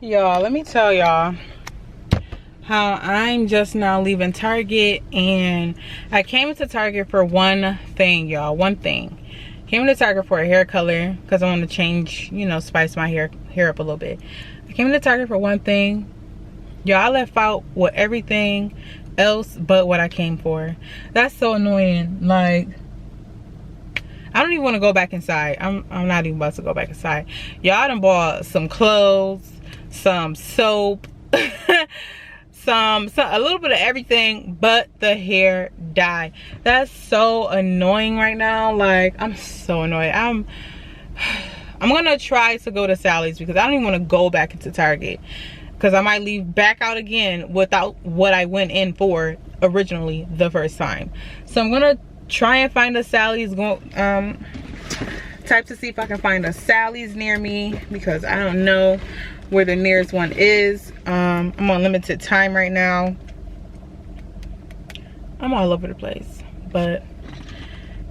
Y'all, let me tell y'all how I'm just now leaving Target, and I came into Target for one thing, y'all. One thing. Came into Target for a hair color because I want to change, you know, spice my hair up a little bit. I came into Target for one thing. Y'all, I left out with everything else but what I came for. That's so annoying. Like, I don't even want to go back inside. I'm not even about to go back inside. Y'all done bought some clothes, some soap, some a little bit of everything but the hair dye. That's so annoying right now. Like, I'm so annoyed. I'm gonna try to go to Sally's because I don't even want to go back into Target, because I might leave back out again without what I went in for originally the first time. So I'm gonna try and find a Sally's, type to see if I can find a Sally's near me, because I don't know where the nearest one is. I'm on limited time right now. I'm all over the place, but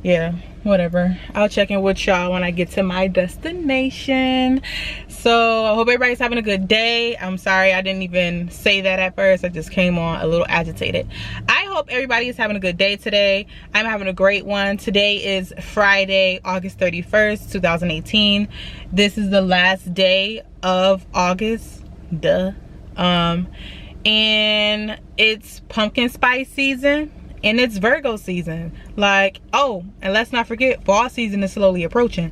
yeah, whatever. I'll check in with y'all when I get to my destination. So I hope everybody's having a good day. I'm sorry I didn't even say that at first. I just came on a little agitated. I hope everybody is having a good day today. I'm having a great one. Today is Friday, August 31st, 2018. This is the last day of August. Duh. And it's pumpkin spice season. And it's Virgo season. Like, oh, and let's not forget, fall season is slowly approaching.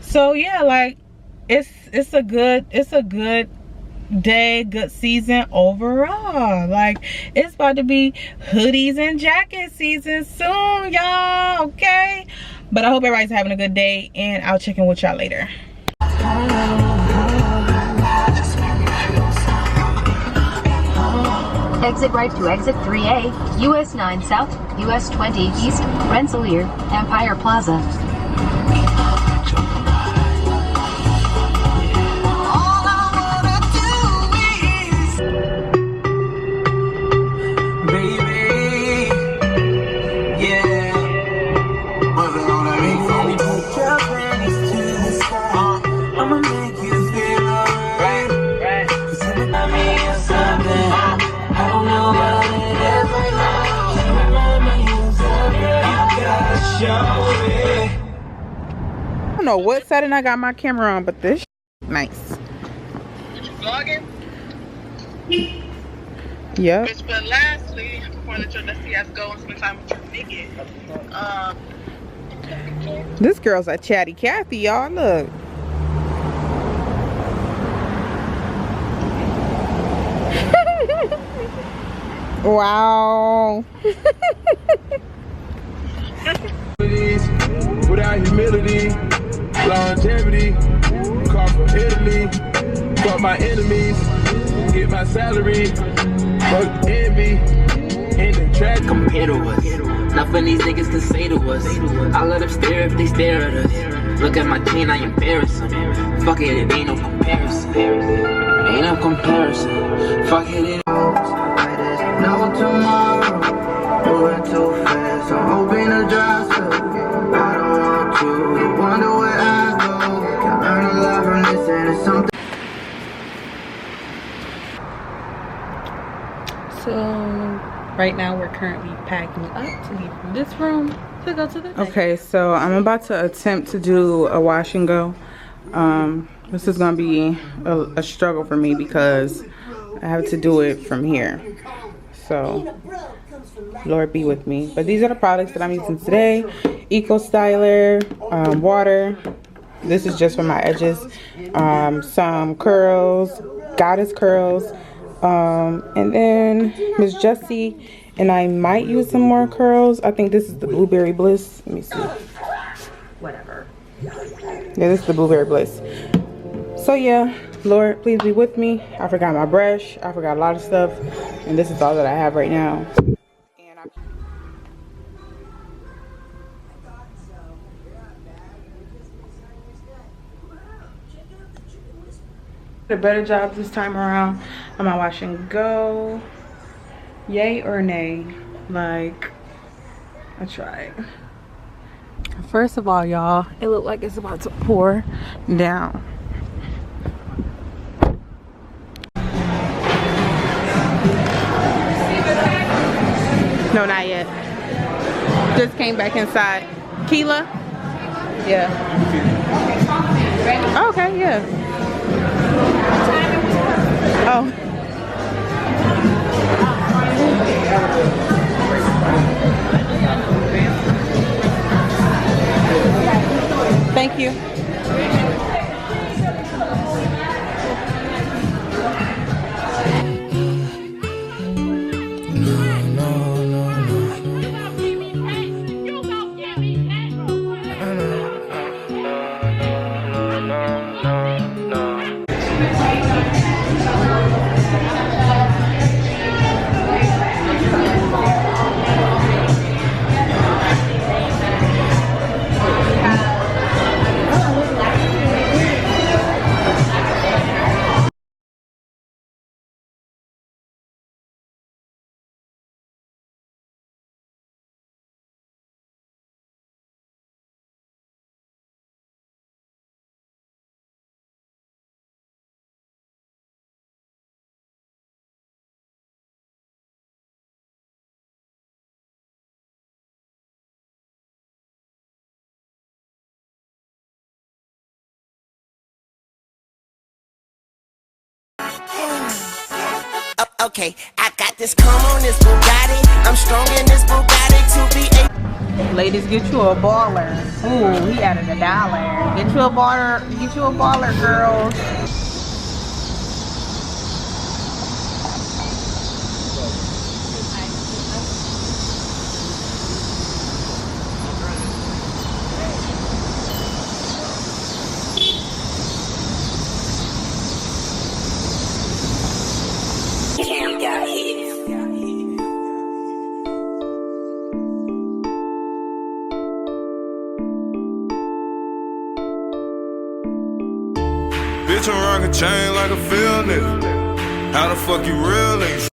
So yeah, like, it's a good day, good season overall. Like, it's about to be hoodies and jacket season soon, y'all. Okay, but I hope everybody's having a good day, and I'll check in with y'all later. Exit right to exit 3A, US 9 South, US 20 East, Rensselaer, Empire Plaza. I don't know what setting I got my camera on, but this nice. You vlogging? Yep. Bitch, but lastly, before the trip, let's see us go and spend time with your nigga. This girl's a chatty Cathy, y'all. Look. Wow. Without humility, longevity, come from Italy, fuck my enemies, get my salary, fuck envy, in the track. Compare to us, nothing these niggas can say to us. I let them stare if they stare at us. Look at my chain, I embarrass them. Fuck it, it ain't no comparison. Ain't no comparison. Fuck it, it no tomorrow, moving too fast. I'm hoping to drive slow. I don't want to wonder where I go. Can learn a lot from this, and it's something. So right now we're currently packing up to leave from this room to go to the next. Okay, so I'm about to attempt to do a wash and go. This is gonna be a struggle for me because I have to do it from here. So Lord be with me. But these are the products that I'm using today. Eco Styler, water. This is just for my edges. Some curls, Goddess curls, and then Miss Jessie. And I might use some more curls. I think this is the Blueberry Bliss. Let me see. Whatever. Yeah, this is the Blueberry Bliss. So yeah, Lord, please be with me. I forgot my brush. I forgot a lot of stuff. And this is all that I have right now. A better job this time around on my wash and go. Yay or nay? Like, I tried. First of all, y'all, it looked like it's about to pour down. No, not yet. Just came back inside. Keela? Yeah. Oh, okay, yeah. Oh. Thank you. Okay, I got this come on this Bugatti. I'm strong in this Bugatti to be a Ladies, get you a baller. Ooh, he added $1. Get you a baller, girls. Bitch, I'm rockin' chain like a field nigga. How the fuck you real nigga?